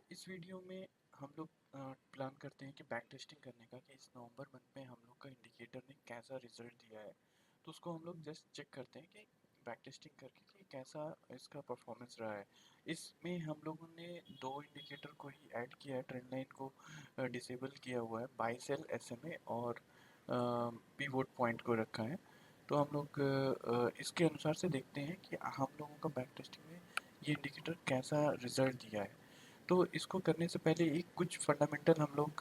तो इस वीडियो में हम लोग प्लान करते हैं कि बैक टेस्टिंग करने का कि इस नवंबर मंथ में हम लोग का इंडिकेटर ने कैसा रिजल्ट दिया है। तो उसको हम लोग जस्ट चेक करते हैं कि बैक टेस्टिंग करके कि कैसा इसका परफॉर्मेंस रहा है। इसमें हम लोगों ने दो इंडिकेटर को ही ऐड किया है, ट्रेंड लाइन को डिसेबल किया हुआ है, बाय सेल एसएमए और पिवोट पॉइंट को रखा है। तो हम लोग इसके अनुसार से देखते हैं कि हम लोगों का बैक टेस्टिंग में ये इंडिकेटर कैसा रिजल्ट दिया है। तो इसको करने से पहले एक कुछ फंडामेंटल हम लोग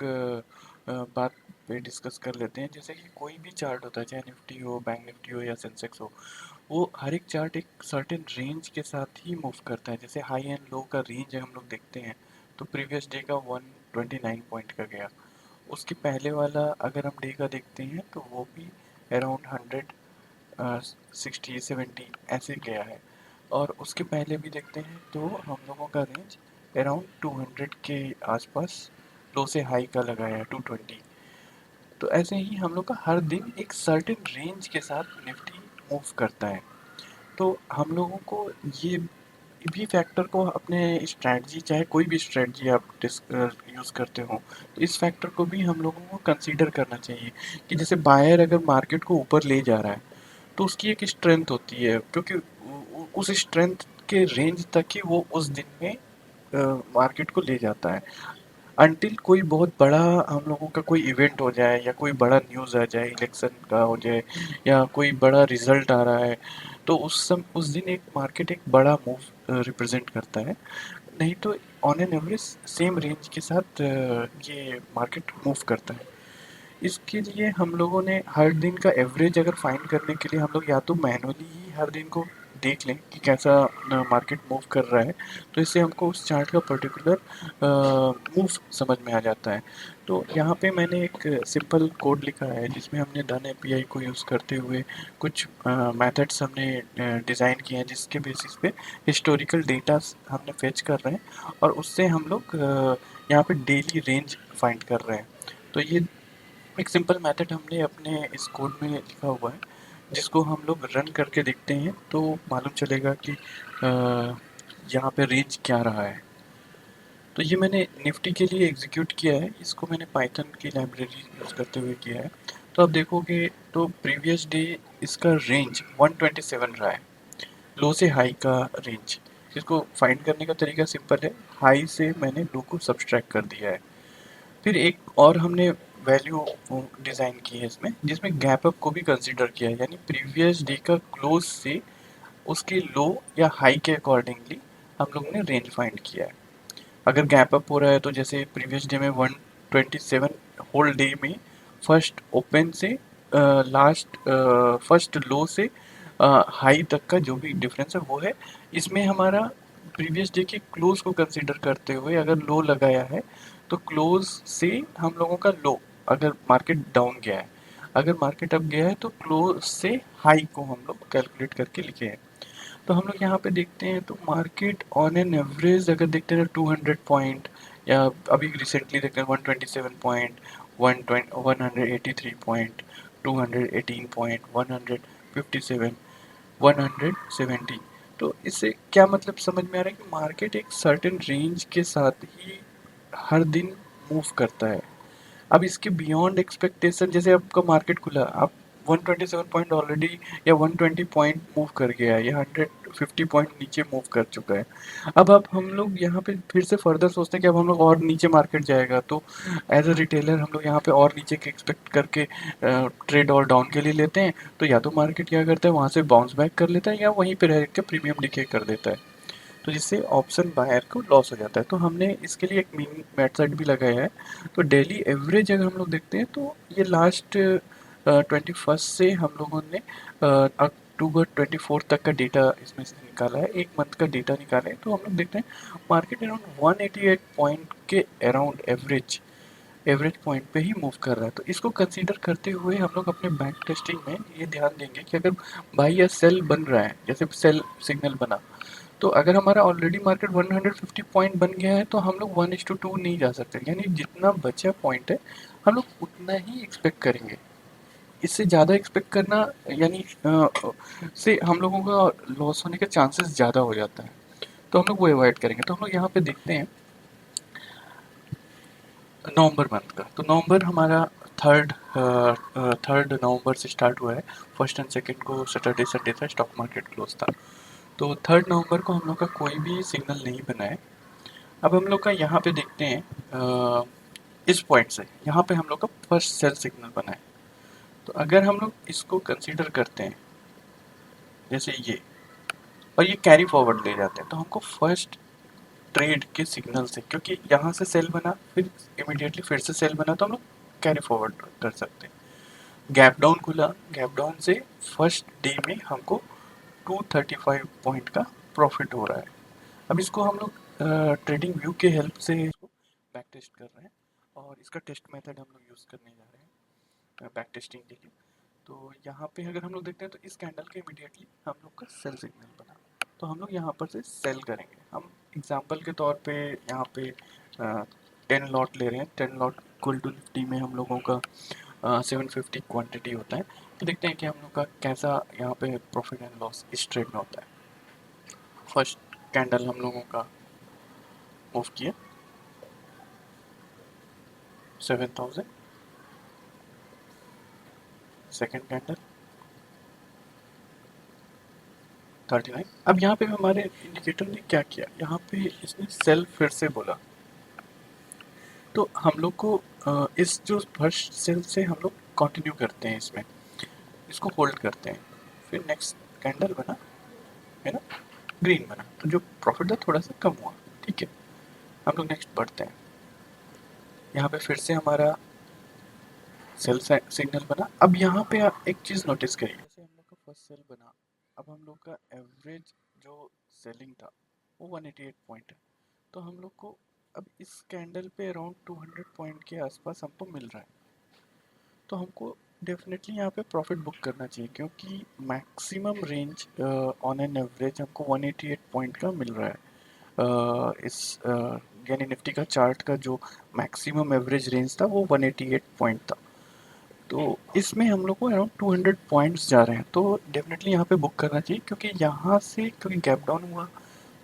बात पे डिस्कस कर लेते हैं। जैसे कि कोई भी चार्ट होता है, चाहे निफ्टी हो, बैंक निफ्टी हो या सेंसेक्स हो, वो हर एक चार्ट एक सर्टेन रेंज के साथ ही मूव करता है। जैसे हाई एंड लो का रेंज हम लोग देखते हैं तो प्रीवियस डे का 129 पॉइंट का गया। उसके पहले वाला अगर हम डे का देखते हैं तो वो भी अराउंड 160-70 ऐसे गया है। और उसके पहले भी देखते हैं तो हम लोगों का रेंज अराउंड 200 के आसपास लो से हाई का लगाया है, 220। तो ऐसे ही हम लोग का हर दिन एक सर्टेन रेंज के साथ निफ्टी मूव करता है। तो हम लोगों को ये भी फैक्टर को अपने स्ट्रैटेजी, चाहे कोई भी स्ट्रैटेजी आप यूज़ करते हो, तो इस फैक्टर को भी हम लोगों को कंसीडर करना चाहिए कि जैसे बायर अगर मार्केट को ऊपर ले जा रहा है तो उसकी एक स्ट्रेंथ होती है, क्योंकि उस स्ट्रेंथ के रेंज तक ही वो उस दिन में मार्केट को ले जाता है। अनटिल कोई बहुत बड़ा हम लोगों का कोई इवेंट हो जाए या कोई बड़ा न्यूज़ आ जाए, इलेक्शन का हो जाए या कोई बड़ा रिजल्ट आ रहा है, तो उस दिन एक मार्केट एक बड़ा मूव रिप्रेजेंट करता है। नहीं तो on an average same range के साथ ये मार्केट मूव करता है। इसके लिए हम लोगों ने हर दिन का एवरेज अगर फाइंड करने के लिए हम लोग या तो मैनुअली ही हर दिन को देख लें कि कैसा मार्केट मूव कर रहा है, तो इससे हमको उस चार्ट का पर्टिकुलर मूव समझ में आ जाता है। तो यहाँ पे मैंने एक सिंपल कोड लिखा है जिसमें हमने डन एपीआई को यूज़ करते हुए कुछ मेथड्स हमने डिज़ाइन किए हैं, जिसके बेसिस पे हिस्टोरिकल डेटा हमने फेच कर रहे हैं और उससे हम लोग यहाँ पे डेली रेंज फाइंड कर रहे हैं। तो ये एक सिंपल मेथड हमने अपने इस कोड में लिखा हुआ है, जिसको हम लोग रन करके देखते हैं तो मालूम चलेगा कि यहाँ पे रेंज क्या रहा है। तो ये मैंने निफ्टी के लिए एग्जीक्यूट किया है, इसको मैंने पाइथन की लाइब्रेरी यूज़ करते हुए किया है। तो आप देखोगे तो प्रीवियस डे इसका रेंज 127 रहा है, लो से हाई का रेंज। इसको फाइंड करने का तरीका सिंपल है, हाई से मैंने लो को सब्सट्रैक्ट कर दिया है। फिर एक और हमने वैल्यू डिज़ाइन की है इसमें, जिसमें गैप अप को भी कंसीडर किया है, यानी प्रीवियस डे का क्लोज से उसके लो या हाई के अकॉर्डिंगली हम लोग ने रेंज फाइंड किया है। अगर गैप अप हो रहा है तो जैसे प्रीवियस डे में 127 होल डे में फर्स्ट ओपन से लास्ट फर्स्ट लो से हाई तक का जो भी डिफरेंस है वो है। इसमें हमारा प्रीवियस डे के क्लोज को कंसीडर करते हुए अगर लो लगाया है तो क्लोज से हम लोगों का लो, अगर मार्केट डाउन गया है, अगर मार्केट अप गया है तो क्लोज से हाई को हम लोग कैलकुलेट करके लिखे हैं। तो हम लोग यहाँ पे देखते हैं तो मार्केट ऑन एन एवरेज अगर देखते हैं 200 पॉइंट, या अभी रिसेंटली देखते हैं 127 पॉइंट, 183 पॉइंट, 218 पॉइंट, 157, 170। तो इससे क्या मतलब समझ में आ रहा है कि मार्केट एक सर्टेन रेंज के साथ ही हर दिन मूव करता है। अब इसके बियॉन्ड एक्सपेक्टेशन, जैसे आपका मार्केट खुला, आप 127 पॉइंट ऑलरेडी या 120 पॉइंट मूव कर गया है या 150 पॉइंट नीचे मूव कर चुका है। अब आप हम लोग यहाँ पे फिर से फर्दर सोचते हैं कि अब हम लोग और नीचे मार्केट जाएगा, तो एज अ रिटेलर हम लोग यहाँ पे और नीचे के एक्सपेक्ट करके ट्रेड और डाउन के लिए लेते हैं। तो या तो मार्केट क्या करता है, वहाँ से बाउंस बैक कर लेता है या वहीं पे रह के प्रीमियम डिके कर देता है, तो जिससे ऑप्शन बायर को लॉस हो जाता है। तो हमने इसके लिए एक मीन मेथड भी लगाया है। तो डेली एवरेज अगर हम लोग देखते हैं तो ये लास्ट 21 से हम लोगों ने अक्टूबर 24 तक का डेटा इसमें से निकाला है, एक मंथ का डेटा निकाला है। तो हम लोग देखते हैं मार्केट अराउंड 188 पॉइंट के अराउंड एवरेज एवरेज पॉइंट पे ही मूव कर रहा है। तो इसको कंसीडर करते हुए हम लोग अपने बैक टेस्टिंग में ये ध्यान देंगे कि अगर बाई या सेल बन रहा है, जैसे सेल सिग्नल बना, तो अगर हमारा ऑलरेडी मार्केट 150 पॉइंट बन गया है तो हम लोग 1:2 नहीं जा सकते, यानी जितना बचा पॉइंट है हम लोग उतना ही एक्सपेक्ट करेंगे। इससे ज़्यादा एक्सपेक्ट करना यानी से हम लोगों का लॉस होने के चांसेस ज़्यादा हो जाता है, तो हम लोग वो अवॉइड करेंगे। तो हम लोग यहाँ पे देखते हैं नवंबर मंथ का, तो नवंबर हमारा थर्ड थर्ड नवंबर से स्टार्ट हुआ है। फर्स्ट एंड सेकंड को सैटरडे संडे था, स्टॉक मार्केट क्लोज था। तो थर्ड नवंबर को हम लोग का कोई भी सिग्नल नहीं बना है। अब हम लोग का यहाँ पे देखते हैं, इस पॉइंट से यहाँ पे हम लोग का फर्स्ट सेल सिग्नल बना है। तो अगर हम लोग इसको कंसीडर करते हैं जैसे ये, और ये कैरी फॉरवर्ड ले जाते हैं, तो हमको फर्स्ट ट्रेड के सिग्नल से, क्योंकि यहाँ से सेल बना फिर इमीडिएटली फिर से सेल बना, तो हम लोग कैरी फॉरवर्ड कर सकते हैं। गैप डाउन खुला, गैप डाउन से फर्स्ट डे में हमको 235 पॉइंट का प्रॉफिट हो रहा है। अब इसको हम लोग ट्रेडिंग व्यू के हेल्प से इसको बैक टेस्ट कर रहे हैं, और इसका टेस्ट मेथड हम लोग यूज़ करने जा रहे हैं बैक टेस्टिंग के लिए। तो यहाँ पे अगर हम लोग देखते हैं तो इस कैंडल के इमीडिएटली हम लोग का सेल सिग्नल बना, तो हम लोग यहाँ पर से सेल करेंगे। हम एग्जांपल के तौर पे यहाँ पे 10 लॉट ले रहे हैं। 10 लॉट इक्वल टू निफ्टी में हम लोगों का 750 क्वांटिटी होता है। तो देखते हैं कि हम लोग का कैसा यहाँ पे प्रॉफिट एंड लॉस इस ट्रेड में होता है। फर्स्ट कैंडल हम लोगों का मूव किया 7000, सेकेंड कैंडल 39। अब यहाँ पे हमारे इंडिकेटर ने क्या किया, यहाँ पे इसने सेल फिर से बोला, तो हम लोग को इस जो फर्स्ट सेल से हम लोग कंटिन्यू करते हैं, इसमें इसको होल्ड करते हैं। फिर नेक्स्ट कैंडल बना है ना, ग्रीन बना, तो जो प्रॉफिट था थोड़ा सा कम हुआ, ठीक है। हम लोग नेक्स्ट बढ़ते हैं, यहाँ पे फिर से हमारा सेल सिग्नल बना। अब यहाँ पे आप एक चीज़ नोटिस करिए, जैसे हम लोग का फर्स्ट सेल बना, अब हम लोग का एवरेज जो सेलिंग था वो 188 पॉइंट है। तो हम लोग को अब इस कैंडल पे अराउंड 200 पॉइंट के आसपास हमको मिल रहा है, तो हमको डेफिनेटली यहाँ पे प्रॉफिट बुक करना चाहिए, क्योंकि maximum range on an average हमको 188 पॉइंट का मिल रहा है। यानी निफ्टी का चार्ट का जो मैक्सिमम एवरेज रेंज था वो 188 पॉइंट था। तो इसमें हम लोग को अराउंड 200 पॉइंट्स जा रहे हैं, तो डेफिनेटली यहाँ पे बुक करना चाहिए, क्योंकि यहाँ से क्योंकि गैप डाउन हुआ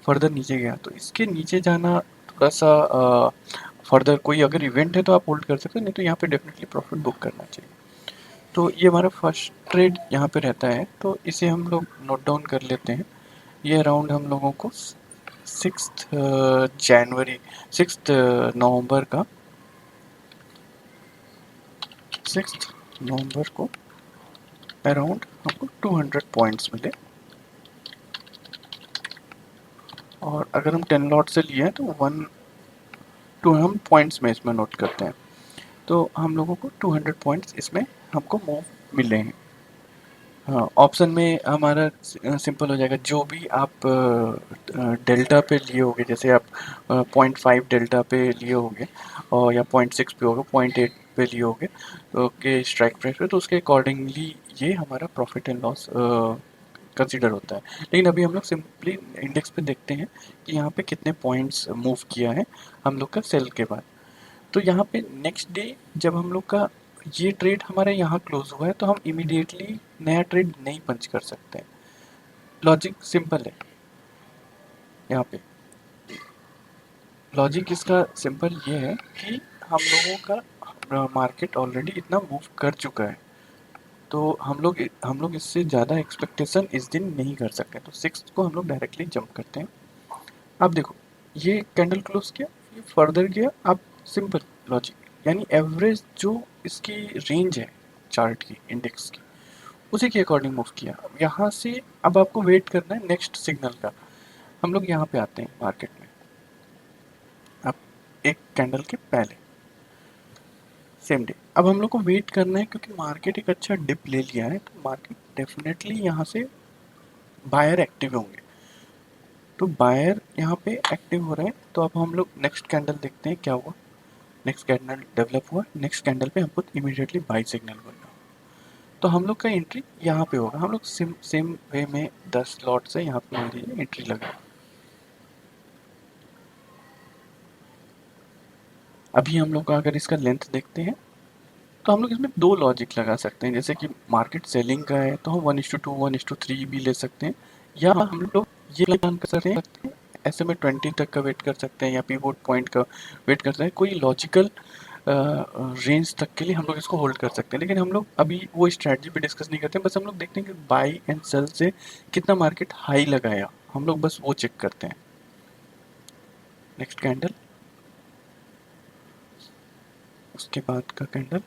फर्दर नीचे गया, तो इसके नीचे जाना थोड़ा सा फर्दर कोई अगर इवेंट है तो आप होल्ड कर सकते हैं, नहीं तो यहाँ पे डेफिनेटली प्रॉफिट बुक करना चाहिए। तो ये हमारा फर्स्ट ट्रेड यहाँ पे रहता है, तो इसे हम लोग नोट डाउन कर लेते हैं। ये अराउंड हम लोगों को 6 नवंबर का 6 नवंबर को अराउंड हमको 200 पॉइंट्स मिले, और अगर हम 10 लॉट से लिए हैं तो 1 2 हम पॉइंट्स में इसमें नोट करते हैं, तो हम लोगों को 200 पॉइंट्स इसमें हमको मूव मिले हैं। हाँ, ऑप्शन में हमारा सिंपल हो जाएगा, जो भी आप डेल्टा पे लिए होगे, जैसे आप 0.5 डेल्टा पे लिए होगे, और या 0.6 पे होगा, 0.8 पे लिए होगे तो के स्ट्राइक प्राइस पे, तो उसके अकॉर्डिंगली ये हमारा प्रॉफिट एंड लॉस कंसिडर होता है। लेकिन अभी हम लोग सिंपली इंडेक्स पे देखते हैं कि यहाँ पे कितने पॉइंट्स मूव किया है हम लोग का सेल के बाद। तो यहाँ पे नेक्स्ट डे जब हम लोग का ये ट्रेड हमारे यहाँ क्लोज हुआ है, तो हम इमीडिएटली नया ट्रेड नहीं पंच कर सकते हैं। लॉजिक सिंपल है, यहाँ पे लॉजिक इसका सिंपल ये है कि हम लोगों का मार्केट ऑलरेडी इतना मूव कर चुका है, तो हम लोग इससे ज़्यादा एक्सपेक्टेशन इस दिन नहीं कर सकते, तो 6 को हम लोग डायरेक्टली जंप करते हैं। अब देखो, ये कैंडल क्लोज किया, ये फर्दर गया। अब सिंपल लॉजिक, यानी एवरेज जो इसकी रेंज है चार्ट की, इंडेक्स की, उसी के अकॉर्डिंग मूव किया। यहाँ से अब आपको वेट करना है नेक्स्ट सिग्नल का। हम लोग यहाँ पे आते हैं मार्केट में, अब एक कैंडल के पहले सेम डे। अब हम लोग को वेट करना है, क्योंकि मार्केट एक अच्छा डिप ले लिया है, तो मार्केट डेफिनेटली यहाँ से बायर एक्टिव होंगे। तो बायर यहाँ पे एक्टिव हो रहे हैं, तो अब हम लोग नेक्स्ट कैंडल देखते हैं क्या हुआ। नेक्स्ट कैंडल डेवलप हुआ, नेक्स्ट कैंडल पे हमको इमीडिएटली बाई सिग्नल बनना, तो हम लोग का एंट्री यहाँ पे होगा। हम लोग सेम वे में 10 लॉट से यहाँ पे मान लीजिए एंट्री लगा। अभी हम लोग अगर इसका लेंथ देखते हैं, तो हम लोग इसमें दो लॉजिक लगा सकते हैं। जैसे कि मार्केट सेलिंग का है तो हम 1:2 1:3 भी ले सकते हैं, या हम लोग ये प्लान कर सकते हैं SMA 20 तक का वेट कर सकते हैं या पिवोट पॉइंट का वेट कर सकते हैं, कोई लॉजिकल रेंज तक के लिए हम लोग इसको होल्ड कर सकते हैं। लेकिन हम लोग अभी वो स्ट्रैटेजी पे डिस्कस नहीं करते हैं, बस हम लोग देखते हैं कि बाई एंड सेल से कितना मार्केट हाई लगाया, हम लोग बस वो चेक करते हैं। नेक्स्ट कैंडल, उसके बाद का कैंडल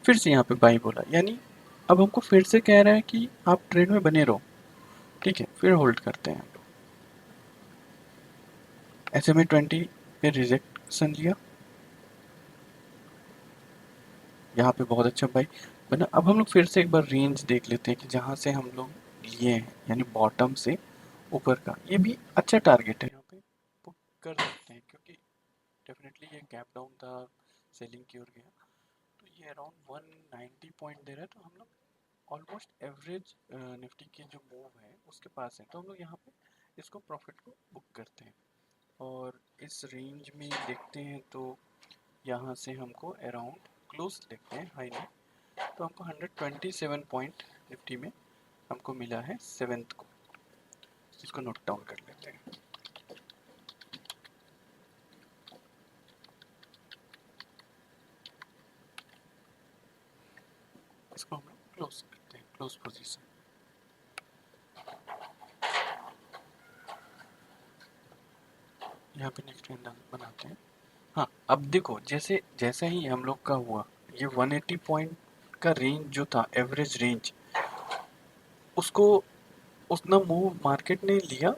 फिर से यहाँ पे बाई बोला, यानी अब हमको फिर से कह रहा है कि आप ट्रेड में बने रहो, ठीक है, फिर होल्ड करते हैं हम लोग। SMA 20 पे रिजेक्शन लिया, यहाँ पे बहुत अच्छा बाई बना। अब हम लोग फिर से एक बार रेंज देख लेते हैं कि जहाँ से हम लोग लिए हैं, यानी बॉटम से ऊपर का, ये भी अच्छा टारगेट है, यहाँ पे बुक कर सकते हैं क्योंकि डेफिनेटली ये गैप डाउन था, सेलिंग की ओर गया, तो ये अराउंड 190 पॉइंट दे रहा है, तो हम लोग ऑलमोस्ट एवरेज निफ्टी के जो मूव है उसके पास है, तो हम लोग यहाँ पे इसको प्रॉफिट को बुक करते हैं। और इस रेंज में देखते हैं तो यहाँ से हमको अराउंड क्लोज देखते हैं हाई में, तो हमको 127 पॉइंट निफ्टी में हमको मिला है सेवेंथ को, इसको नोट डाउन कर लेते हैं। इसको हम लोग क्लोज करते हैं, क्लोज पोजीशन। यहाँ पे नेक्स्ट कैंडल बनाते हैं। हाँ, अब देखो जैसे जैसा ही हम लोग का हुआ, ये 180 पॉइंट का रेंज जो था एवरेज रेंज, उसको उतना मूव मार्केट ने लिया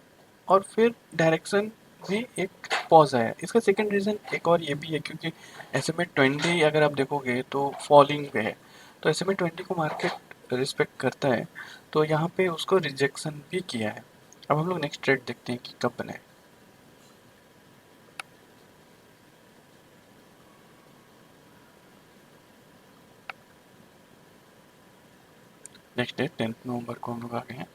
और फिर डायरेक्शन में एक पॉज आया। इसका सेकंड रीज़न एक और ये भी है क्योंकि SMA 20 अगर आप देखोगे तो फॉलिंग पे है, तो SMA 20 को मार्केट रिस्पेक्ट करता है, तो यहाँ पे उसको रिजेक्शन भी किया है। अब हम लोग नेक्स्ट ट्रेड देखते हैं कि कब बनाए। नेक्स्ट डे 10 नवंबर को हम लोग आ गए हैं।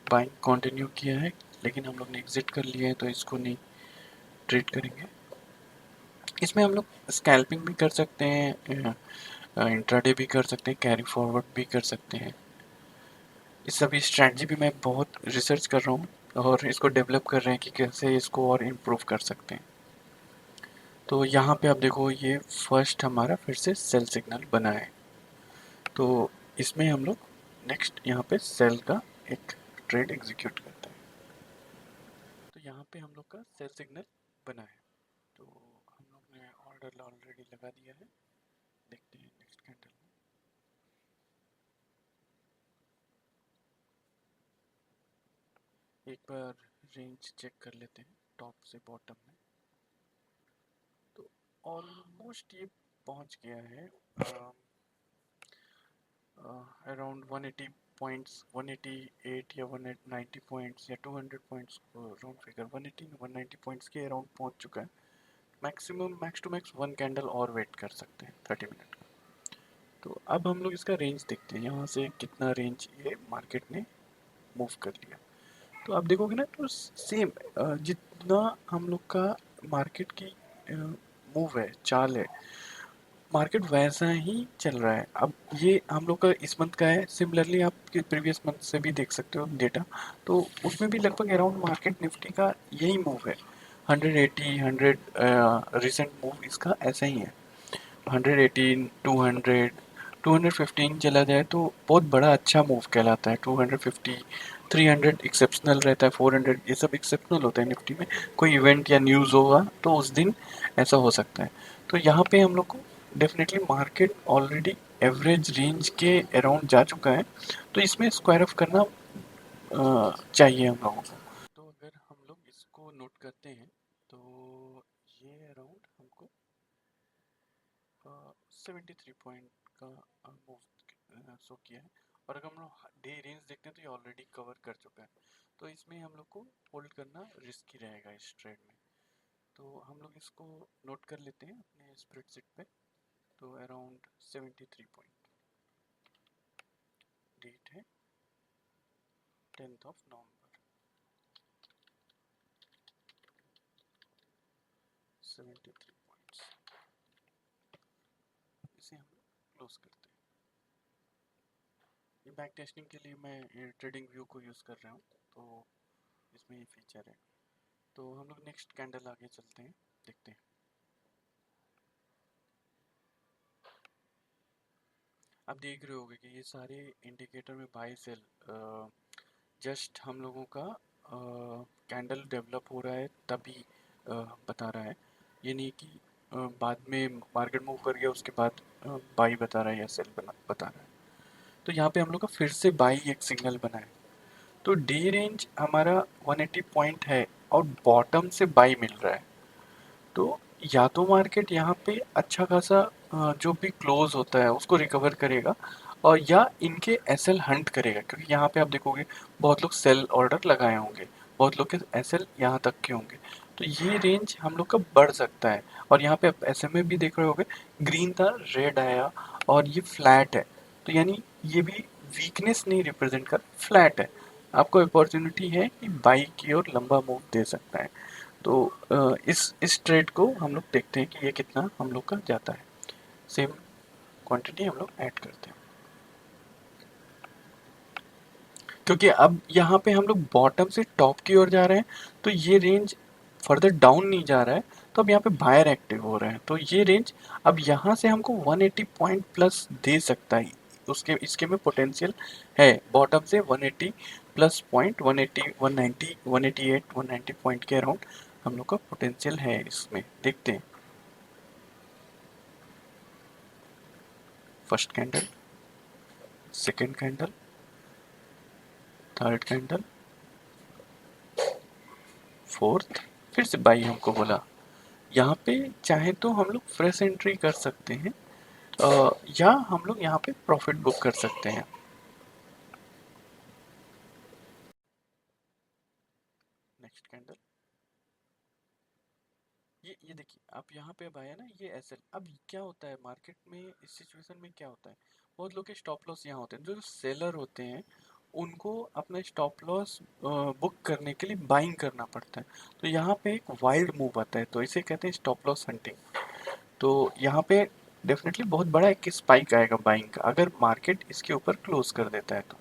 बाइंग कंटिन्यू किया है, लेकिन हम लोग ने एग्जिट कर लिया है, तो इसको नहीं ट्रेड करेंगे। इसमें हम लोग स्कैल्पिंग भी कर सकते हैं, इंट्राडे भी कर सकते हैं, कैरी फॉरवर्ड भी कर सकते हैं। इस सभी स्ट्रैटेजी भी मैं बहुत रिसर्च कर रहा हूँ और इसको डेवलप कर रहे हैं कि कैसे इसको और इम्प्रूव कर सकते हैं। तो यहाँ पे आप देखो ये फर्स्ट हमारा फिर से सेल सिग्नल बना है, तो इसमें हम लोग नेक्स्ट यहाँ पे सेल का एक ट्रेड एग्जीक्यूट करते हैं। तो यहाँ पे हम लोग का सेल सिग्नल बना है, तो हम लोग ने ऑर्डर ऑलरेडी लगा दिया है। देखते हैं नेक्स्ट कैंडल में। एक बार रेंज चेक कर लेते हैं टॉप से बॉटम में, तो ऑलमोस्ट ये पहुंच गया है अराउंड 180 पॉइंट्स, 188 या 190 पॉइंट्स या 200 पॉइंट्स को राउंड फिगर 180 190 पॉइंट्स के अराउंड पहुंच चुका है। Maximum max to max one candle और वेट कर सकते हैं 30 मिनट का। तो अब हम लोग इसका रेंज देखते हैं, यहाँ से कितना रेंज ये मार्केट ने मूव कर लिया। तो आप देखोगे ना तो सेम जितना हम लोग का मार्केट की मूव है, चाल है, मार्केट वैसा ही चल रहा है। अब ये हम लोग का इस मंथ का है, सिमिलरली आप प्रीवियस मंथ से भी देख सकते हो डेटा, तो उसमें भी लगभग अराउंड मार्केट निफ्टी का यही मूव है। 180 100 रिसेंट मूव इसका ऐसा ही है। 118 200 215 चला जाए तो बहुत बड़ा अच्छा मूव कहलाता है। 250 300 एक्सेप्शनल रहता है, 400 ये सब एक्सेप्शनल होता है निफ्टी में। कोई इवेंट या न्यूज़ होगा तो उस दिन ऐसा हो सकता है। तो यहाँ पे हम लोग को definitely market already average range के अराउंड जा चुका है, तो इसमें स्क्वायर ऑफ करना चाहिए हम लोगों को। तो अगर हम लोग इसको नोट करते हैं तो ये अराउंड हमको 73 पॉइंट का मूव शो किया है। और अगर हम लोग डे रेंज देखते हैं तो ये ऑलरेडी कवर कर चुका है, तो इसमें हम लोग को होल्ड करना रिस्की रहेगा इस ट्रेड में। तो हम लोग इसको नोट कर लेते हैं अपने स्प्रेडशीट पे। तो अराउंड 73 पॉइंट, डेट है 10 नवंबर, 73 पॉइंट्स, इसे हम लोग क्लोज करते हैं। बैक टेस्टिंग के लिए मैं ट्रेडिंग व्यू को यूज़ कर रहा हूँ, तो इसमें ये फीचर है। तो हम लोग नेक्स्ट कैंडल आगे चलते हैं, देखते हैं। आप देख रहे होगे कि ये सारे इंडिकेटर में बाय सेल जस्ट हम लोगों का कैंडल डेवलप हो रहा है तभी बता रहा है। ये नहीं कि बाद में मार्केट मूव कर गया उसके बाद बाई बता रहा है या सेल बता रहा है। तो यहाँ पे हम लोग का फिर से बाई एक सिग्नल बना है। तो डी रेंज हमारा 180 पॉइंट है और बॉटम से बाई मिल रहा है। तो या तो मार्केट यहाँ पे अच्छा खासा जो भी क्लोज होता है उसको रिकवर करेगा, और या इनके एसएल हंट करेगा, क्योंकि यहाँ पे आप देखोगे बहुत लोग सेल ऑर्डर लगाए होंगे, बहुत लोग के एसएल यहाँ तक के होंगे। तो ये रेंज हम लोग का बढ़ सकता है। और यहाँ पे आप एसएमए भी देख रहे होगे, ग्रीन था, रेड आया और ये फ्लैट है। तो यानी ये भी वीकनेस नहीं रिप्रेजेंट कर, फ्लैट है। आपको अपॉर्चुनिटी है कि बाई की ओर लंबा मूव दे सकता है। तो इस ट्रेड को हम लोग देखते हैं कि ये कितना हम लोग का जाता है। सेम क्वांटिटी हम लोग ऐड करते हैं, क्योंकि अब यहाँ पे हम लोग बॉटम से टॉप की ओर जा रहे हैं। तो ये रेंज फर्दर डाउन नहीं जा रहा है, तो अब यहाँ पे बायर एक्टिव हो रहे हैं। तो ये रेंज अब यहाँ से हमको 180 पॉइंट प्लस दे सकता है। उसके इसके में पोटेंशियल है, बॉटम से 180 प्लस पॉइंट, 180, 190, 188, 190 पॉइंट के अराउंड हम लोग का पोटेंशियल है। इसमें देखते हैं first candle, second candle, third candle, fourth, फिर से बाई हमको बोला। यहाँ पे चाहे तो हम लोग फ्रेश एंट्री कर सकते हैं, या हम लोग यहाँ पे प्रॉफिट बुक कर सकते हैं। नेक्स्ट कैंडल, ये देखिए आप यहाँ पे अब आया ना ये एसएल। अब क्या होता है मार्केट में इस सिचुएशन में, क्या होता है, बहुत लोग के स्टॉप लॉस यहाँ होते हैं। जो सेलर होते हैं उनको अपना स्टॉप लॉस बुक करने के लिए बाइंग करना पड़ता है। तो यहाँ पे एक वाइल्ड मूव आता है, तो इसे कहते हैं स्टॉप लॉस हंटिंग। तो यहाँ पे डेफिनेटली बहुत बड़ा एक स्पाइक आएगा बाइंग का, अगर मार्केट इसके ऊपर क्लोज कर देता है तो।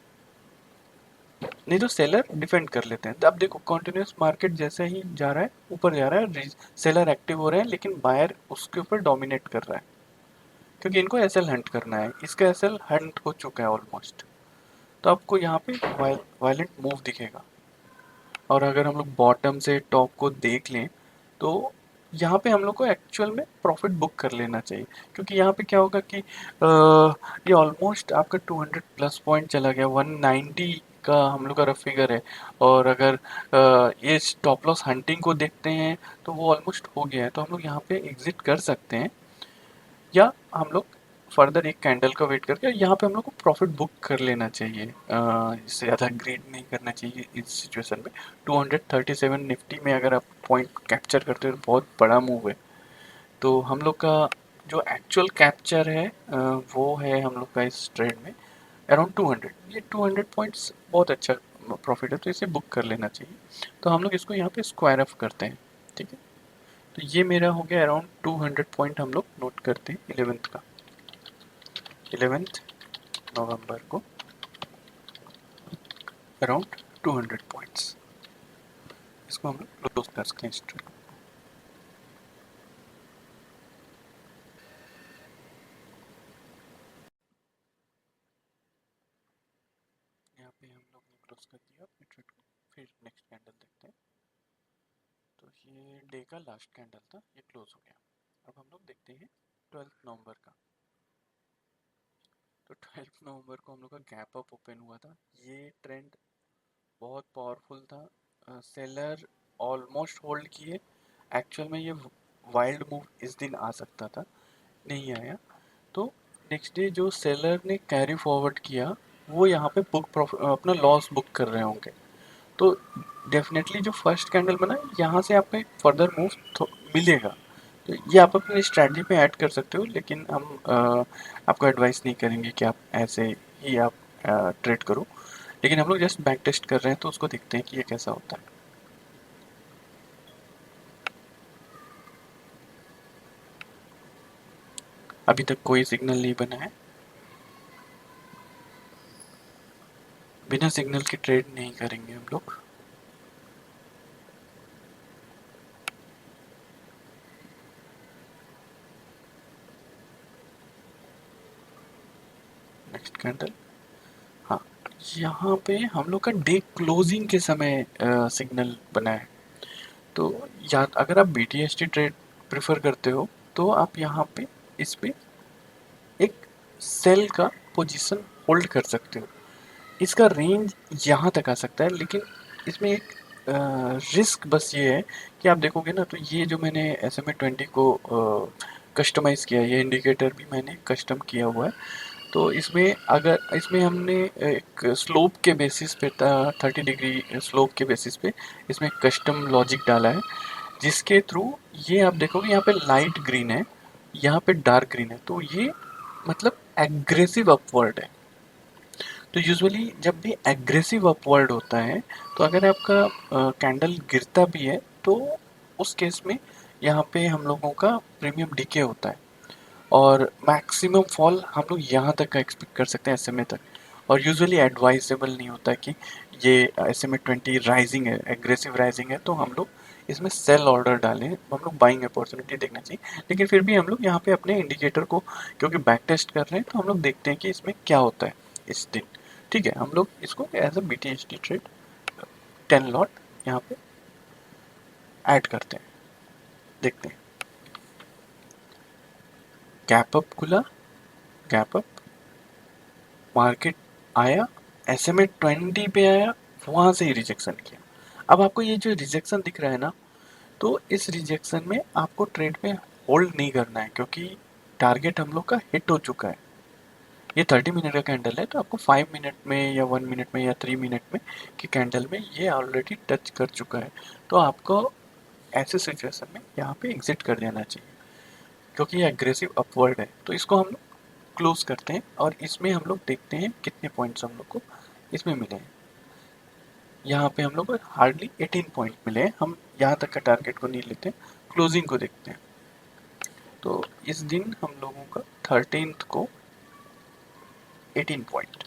नहीं तो सेलर डिफेंड कर लेते हैं। अब देखो कॉन्टिन्यूस मार्केट जैसे ही जा रहा है, ऊपर जा रहा है, सेलर एक्टिव हो रहे हैं, लेकिन बायर उसके ऊपर डोमिनेट कर रहा है, क्योंकि इनको एसएल हंट करना है। इसका एसएल हंट हो चुका है ऑलमोस्ट। तो आपको यहाँ पे वायलेंट मूव दिखेगा। और अगर हम लोग बॉटम से टॉप को देख लें तो यहाँ पे हम लोग को एक्चुअल में प्रॉफिट बुक कर लेना चाहिए, क्योंकि यहाँ पे क्या होगा कि ये ऑलमोस्ट आपका 200 प्लस पॉइंट चला गया, 190 का हम लोग का रफ फिगर है। और अगर ये स्टॉप लॉस हंटिंग को देखते हैं तो वो ऑलमोस्ट हो गया है, तो हम लोग यहाँ पे एग्जिट कर सकते हैं, या हम लोग फर्दर एक कैंडल का वेट करके यहाँ पे हम लोग को प्रॉफिट बुक कर लेना चाहिए। इससे ज़्यादा ग्रीड नहीं करना चाहिए इस सिचुएशन में। 237 निफ्टी में अगर आप पॉइंट कैप्चर करते हो तो बहुत बड़ा मूव है। तो हम लोग का जो एक्चुअल कैप्चर है वो है हम लोग का इस ट्रेड में अराउंड 200। ये 200 पॉइंट्स बहुत अच्छा प्रॉफिट है, तो इसे बुक कर लेना चाहिए। तो हम लोग इसको यहाँ पे स्क्वायर ऑफ करते हैं, ठीक है। तो ये मेरा हो गया अराउंड 200 पॉइंट, हम लोग नोट करते हैं 11th का, 11th नवंबर को अराउंड 200 पॉइंट्स। इसको हम लोग क्लोज कर सकते हैं इस ट्रेड। यहाँ पे हम लोग ने क्लोज कर दिया अपने ट्रेड को। फिर नेक्स्ट कैंडल देखते हैं। तो ये डे का लास्ट कैंडल था, ये क्लोज हो गया। अब हम लोग देखते हैं 12 नवंबर का। तो 12 नवंबर को हम लोग का गैप अप ओपन हुआ था। ये ट्रेंड बहुत पावरफुल था, सेलर ऑलमोस्ट होल्ड किए। एक्चुअल में ये वाइल्ड मूव इस दिन आ सकता था, नहीं आया। तो नेक्स्ट डे जो सेलर ने कैरी फॉरवर्ड किया वो यहाँ पे अपना लॉस बुक कर रहे होंगे। तो डेफिनेटली जो फर्स्ट कैंडल बना यहाँ से आपको एक फर्दर मूव मिलेगा। तो ये आप अपनी स्ट्रैटेजी पे ऐड कर सकते हो, लेकिन हम आपको एडवाइस नहीं करेंगे कि आप ऐसे ही आप ट्रेड करो। लेकिन हम लोग जस्ट बैक टेस्ट कर रहे हैं, तो उसको देखते हैं कि ये कैसा होता है। अभी तक कोई सिग्नल नहीं बना है। बिना सिग्नल के ट्रेड नहीं करेंगे हम लोग। Next candle. हाँ, यहाँ पे हम लोग का डे क्लोजिंग के समय सिग्नल बना है। तो या अगर आप BTST ट्रेड प्रेफर करते हो तो आप यहाँ पे इस पे एक सेल का पोजीशन होल्ड कर सकते हो। इसका रेंज यहाँ तक आ सकता है, लेकिन इसमें एक रिस्क बस ये है कि आप देखोगे ना, तो ये जो मैंने SMA 20 को कस्टमाइज़ किया है, ये इंडिकेटर भी मैंने कस्टम किया हुआ है। तो इसमें अगर इसमें हमने एक स्लोप के बेसिस पे 30 डिग्री स्लोप के बेसिस पे इसमें कस्टम लॉजिक डाला है, जिसके थ्रू ये आप देखोगे यहाँ पे लाइट ग्रीन है, यहाँ पे डार्क ग्रीन है, तो ये मतलब एग्रेसिव अपवर्ड है। तो यूजुअली जब भी एग्रेसिव अपवर्ड होता है, तो अगर आपका कैंडल गिरता भी है तो उस केस में यहाँ पे हम लोगों का प्रीमियम डिके होता है, और मैक्सिमम फॉल हम लोग यहाँ तक का एक्सपेक्ट कर सकते हैं SMA तक। और यूजुअली एडवाइजेबल नहीं होता कि ये SMA 20 राइजिंग है, एग्रेसिव राइजिंग है, तो हम लोग इसमें सेल ऑर्डर डालें, हम लोग बाइंग अपॉर्चुनिटी देखना चाहिए। लेकिन फिर भी हम लोग यहाँ पे अपने इंडिकेटर को क्योंकि बैक टेस्ट कर रहे हैं, तो हम लोग देखते हैं कि इसमें क्या होता है इस दिन। ठीक है, हम लोग इसको as a BTST trade 10 lot यहाँ पे ऐड करते हैं, देखते हैं। गैप अप खुला, गैप अप, मार्केट आया, SMA 20 पे आया, वहां से ही रिजेक्शन किया। अब आपको ये जो रिजेक्शन दिख रहा है ना, तो इस रिजेक्शन में आपको ट्रेड में होल्ड नहीं करना है, क्योंकि टारगेट हम लोग का हिट हो चुका है। ये 30 मिनट का कैंडल है, तो आपको 5 मिनट में या 1 मिनट में या 3 मिनट में की कैंडल में ये ऑलरेडी टच कर चुका है। तो आपको ऐसे सिचुएशन में यहाँ पे एग्जिट कर देना चाहिए, क्योंकि ये एग्रेसिव अपवर्ड है। तो इसको हम लोग क्लोज करते हैं और इसमें हम लोग देखते हैं कितने पॉइंट्स हम लोग को इसमें मिले हैं। यहाँ पे हम लोग को हार्डली 18 पॉइंट मिले हैं। हम यहाँ तक का टारगेट को नहीं लेते, क्लोजिंग को देखते हैं। तो इस दिन हम लोगों का 13th को 18 पॉइंट,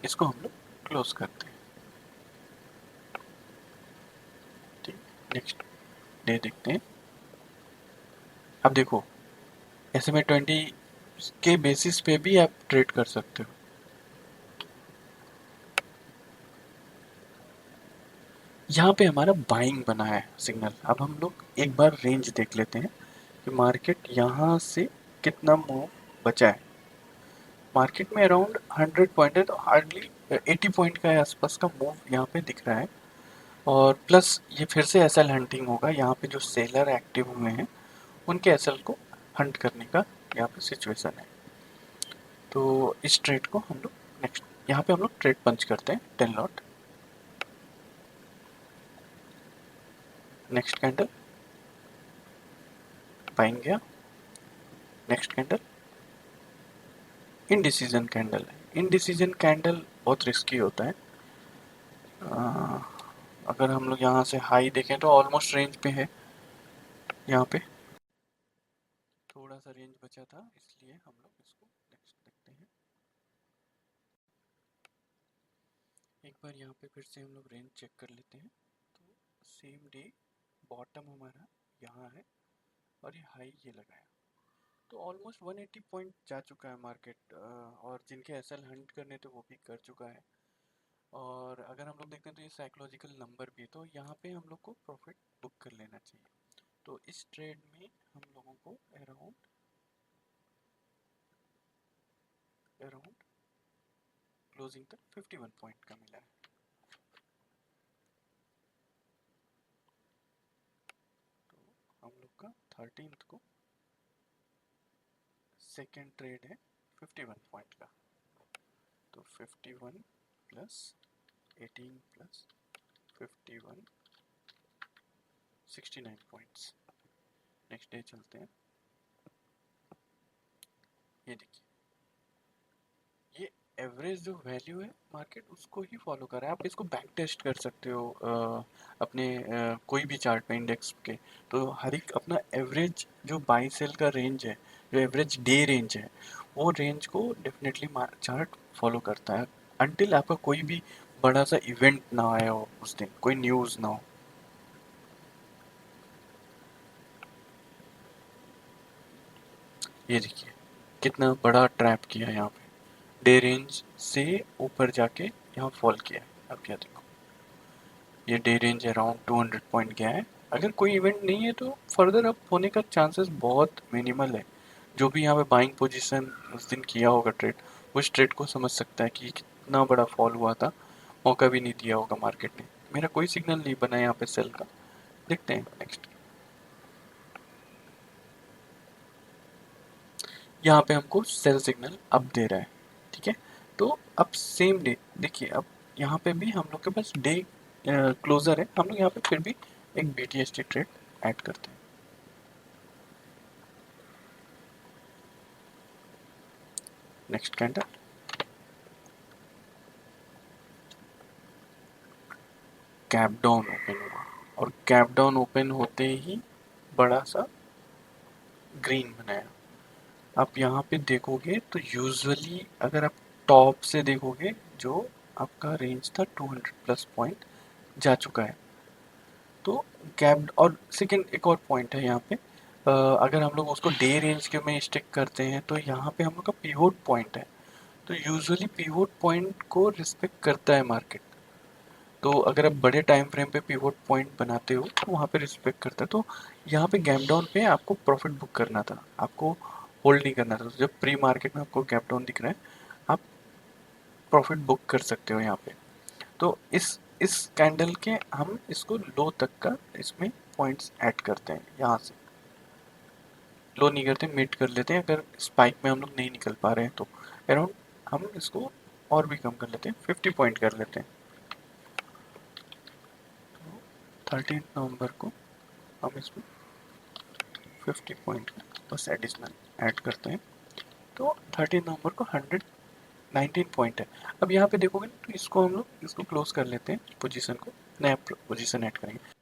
इसको हम लोग क्लोज करते हैं। ठीक, नेक्स्ट डे देखते हैं। अब देखो, SMA 20 के बेसिस पे भी आप ट्रेड कर सकते हो। यहाँ पे हमारा बाइंग बना है सिग्नल। अब हम लोग एक बार रेंज देख लेते हैं कि मार्केट यहाँ से कितना मूव बचा है। मार्केट में अराउंड 100 पॉइंट है, तो हार्डली 80 पॉइंट का आसपास का मूव यहाँ पे दिख रहा है। और प्लस ये फिर से SL हंटिंग होगा, यहाँ पे जो सेलर एक्टिव हुए हैं उनके SL को हंट करने का यहाँ पे सिचुएशन है। तो इस ट्रेड को हम लोग नेक्स्ट यहाँ पे हम लोग ट्रेड पंच करते हैं 10 लॉट। नेक्स्ट कैंडल बाइंग गया, नेक्स्ट कैंडल इनडिसीजन कैंडल है। इनडिसीजन कैंडल बहुत रिस्की होता है। आ, अगर हम लोग यहाँ से हाई देखें तो ऑलमोस्ट रेंज पे है। यहाँ पे थोड़ा सा रेंज बचा था, इसलिए हम लोग इसको नेक्स्ट देखते हैं। एक बार यहाँ पे फिर से हम लोग रेंज चेक कर लेते हैं। तो सेम डे बॉटम हमारा यहाँ है और ये हाई ये लगाया, तो ऑलमोस्ट 180 पॉइंट जा चुका है मार्केट। और जिनके SL हंट करने थे वो भी कर चुका है। और अगर हम लोग देखते हैं तो ये साइकोलॉजिकल नंबर भी है, तो यहाँ पे हम लोग को प्रॉफिट बुक कर लेना चाहिए। तो इस ट्रेड में हम लोगों को अराउंड अराउंड क्लोजिंग तक 51 पॉइंट का मिला है। तो हम लोग का 13th को सेकेंड ट्रेड है 51 पॉइंट का। तो 51 plus 18 plus 51 69 points. Next day चलते हैं। ये देखिए, ये एवरेज जो वैल्यू है मार्केट उसको ही फॉलो कर रहा है। आप इसको बैक टेस्ट कर सकते हो अपने कोई भी चार्ट में इंडेक्स के। तो हर एक अपना एवरेज जो बाई सेल का रेंज है, जो एवरेज डे रेंज है वो रेंज को डेफिनेटली चार्ट फॉलो करता है अंटिल आपका कोई भी बड़ा सा इवेंट ना आया हो, उस दिन कोई न्यूज़ ना हो। ये देखिए कितना बड़ा ट्रैप किया है यहाँ पे, डे रेंज से ऊपर जाके यहाँ फॉल किया है। अब क्या देखो, ये डे रेंज अराउंड 200 पॉइंट गया है। अगर कोई इवेंट नहीं है तो फर्दर अप होने का चांसेस बहुत मिनिमल है। जो भी यहाँ पे बाइंग पोजीशन उस दिन किया होगा ट्रेड, उस ट्रेड को समझ सकता है कि कितना बड़ा फॉल हुआ था, मौका भी नहीं दिया होगा मार्केट ने। मेरा कोई सिग्नल नहीं बना यहाँ पे सेल का। देखते हैं नेक्स्ट। यहाँ पे हमको सेल सिग्नल अब दे रहा है, ठीक है। तो अब सेम डे देखिए, अब यहाँ पे भी हम लोग के पास डे क्लोजर है, हम लोग यहाँ पे फिर भी एक BTST ट्रेड ऐड करते हैं। Next candle, cap down open हुआ और कैप डाउन ओपन होते ही बड़ा सा ग्रीन बनाया। आप यहाँ पे देखोगे तो यूजुअली अगर आप टॉप से देखोगे, जो आपका रेंज था 200 प्लस पॉइंट जा चुका है। तो गैप, और सेकेंड एक और पॉइंट है यहाँ पे, अगर हम लोग उसको डे रेंज के में स्टिक करते हैं तो यहाँ पे हम लोग का पिवोट पॉइंट है। तो यूजुअली पिवोट पॉइंट को रिस्पेक्ट करता है मार्केट। तो अगर आप बड़े टाइम फ्रेम पे पिवोट पॉइंट बनाते हो तो वहाँ पे रिस्पेक्ट करता है। तो यहाँ पे गैप डाउन पे आपको प्रॉफिट बुक करना था, आपको होल्ड नहीं करना था। तो जब प्री मार्केट में आपको गैप डाउन दिख रहा है, आप प्रॉफिट बुक कर सकते हो यहाँ पे। तो इस कैंडल के हम इसको लो तक का इसमें पॉइंट्स ऐड करते हैं। यहाँ से लो नहीं करते, मिड कर लेते हैं। अगर स्पाइक में हम लोग नहीं निकल पा रहे हैं तो अराउंड हम इसको और भी कम कर लेते हैं, 50 पॉइंट कर लेते हैं। तो 13 नवंबर को हम इसमें 50 पॉइंट का बस एडिशनल ऐड करते हैं। तो 13 नवंबर को 119 पॉइंट है। अब यहाँ पे देखोगे तो इसको हम लोग इसको क्लोज कर लेते हैं, पोजीशन को नया पोजीशन ऐड करेंगे।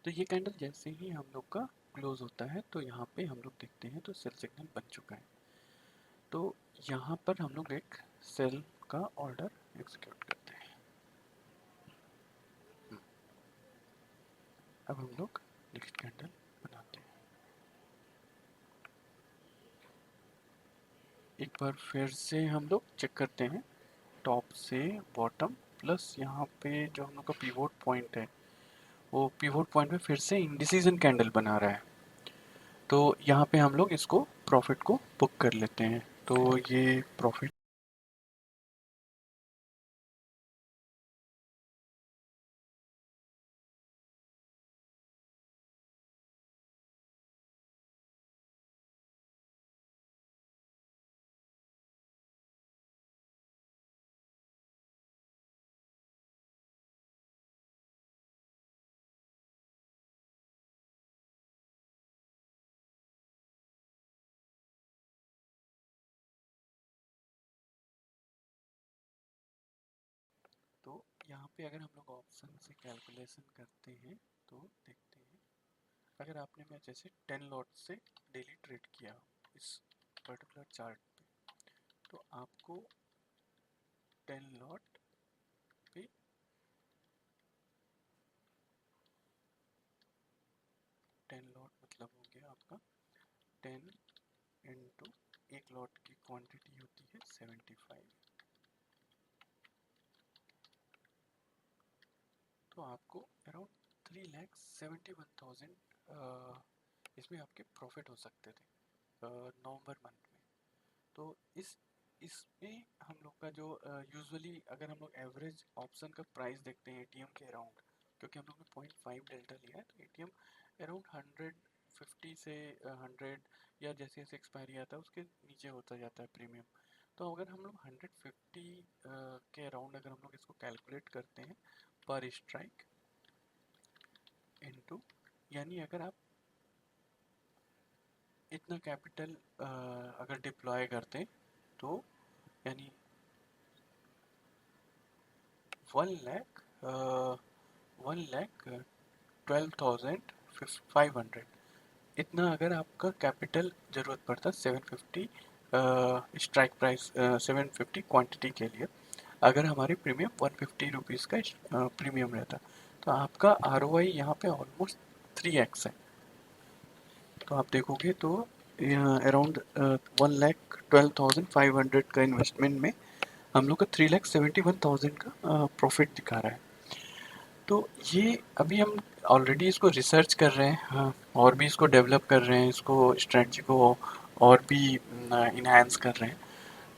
तो ये कैंडल जैसे ही हम लोग का क्लोज होता है तो यहाँ पे हम लोग देखते हैं तो सेल सिग्नल बन चुका है। तो यहाँ पर हम लोग एक सेल का ऑर्डर एग्जीक्यूट करते हैं। हम्म, अब हम लोग नेक्स्ट कैंडल बनाते हैं। एक बार फिर से हम लोग चेक करते हैं टॉप से बॉटम प्लस यहाँ पे जो हम लोग का पिवोट पॉइंट है, वो पिवोट पॉइंट पे फिर से इंडिसीजन कैंडल बना रहा है। तो यहाँ पे हम लोग इसको प्रॉफिट को बुक कर लेते हैं। तो ये प्रॉफिट, तो यहाँ पे अगर हम लोग ऑप्शन से कैलकुलेशन करते हैं तो देखते हैं, अगर आपने मैं जैसे 10 लॉट से डेली ट्रेड किया इस पर्टिकुलर चार्ट पे, तो आपको 10 लॉट पे 10 लॉट मतलब हो गया आपका 10 इंटू एक लॉट की क्वांटिटी होती है 75। तो आपको अराउंड 3,71,000 इसमें आपके प्रॉफिट हो सकते थे नवंबर मंथ में। तो इसमें हम लोग का जो यूजुअली अगर हम लोग एवरेज ऑप्शन का प्राइस देखते हैं एटीएम के अराउंड, क्योंकि हम लोग ने 0.5 डेल्टा लिया है तो एटीएम अराउंड 150 से 100 या जैसे जैसे एक्सपायरी आता है उसके नीचे होता जाता है प्रीमियम। तो अगर हम लोग 150 के अराउंड अगर हम लोग इसको कैलकुलेट करते हैं पर स्ट्राइक इनटू, यानी अगर आप इतना कैपिटल अगर डिप्लॉय करते हैं तो यानी 1 लाख 1,12,500 इतना अगर आपका कैपिटल ज़रूरत पड़ता 750 स्ट्राइक प्राइस 750 क्वांटिटी के लिए, अगर हमारी प्रीमियम 150 रुपीज़ का प्रीमियम रहता, तो आपका ROI यहाँ पे ऑलमोस्ट 3x है। तो आप देखोगे तो अराउंड 1,12,500 का इन्वेस्टमेंट में हम लोग का 3,71,000 का प्रॉफिट दिखा रहा है। तो ये अभी हम ऑलरेडी इसको रिसर्च कर रहे हैं, हाँ, और भी इसको डेवलप कर रहे हैं, इसको स्ट्रेटजी को और भी इन्हांस कर रहे हैं।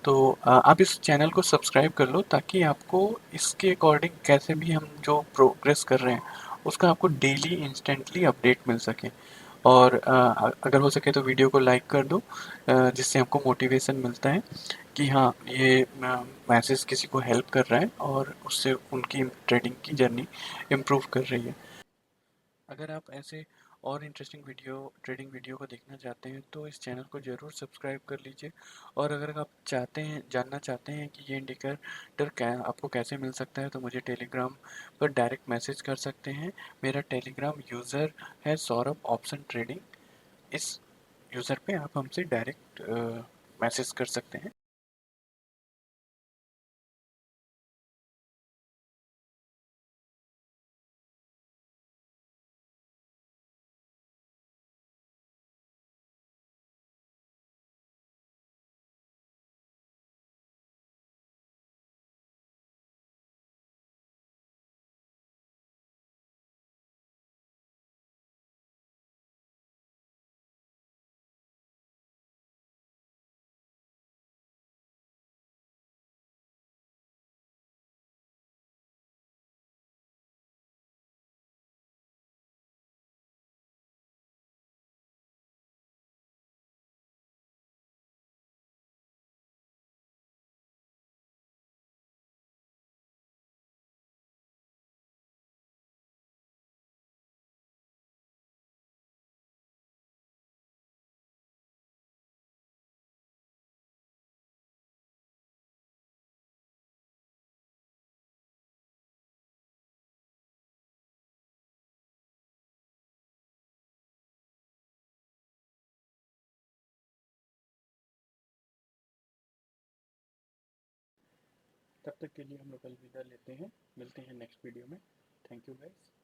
तो आप इस चैनल को सब्सक्राइब कर लो ताकि आपको इसके अकॉर्डिंग कैसे भी हम जो प्रोग्रेस कर रहे हैं उसका आपको डेली इंस्टेंटली अपडेट मिल सके। और अगर हो सके तो वीडियो को लाइक कर दो, जिससे हमको मोटिवेशन मिलता है कि हाँ, ये मैसेज किसी को हेल्प कर रहा है और उससे उनकी ट्रेडिंग की जर्नी इम्प्रूव कर रही है। अगर आप ऐसे और इंटरेस्टिंग वीडियो ट्रेडिंग वीडियो को देखना चाहते हैं तो इस चैनल को ज़रूर सब्सक्राइब कर लीजिए। और अगर आप चाहते हैं जानना चाहते हैं कि ये इंडिकेटर आपको कैसे मिल सकता है तो मुझे टेलीग्राम पर डायरेक्ट मैसेज कर सकते हैं। मेरा टेलीग्राम यूज़र है सौरभ ऑप्शन ट्रेडिंग। इस यूज़र पे आप हमसे डायरेक्ट मैसेज कर सकते हैं। तब तक के लिए हम लोग अलविदा लेते हैं, मिलते हैं नेक्स्ट वीडियो में। Thank you guys.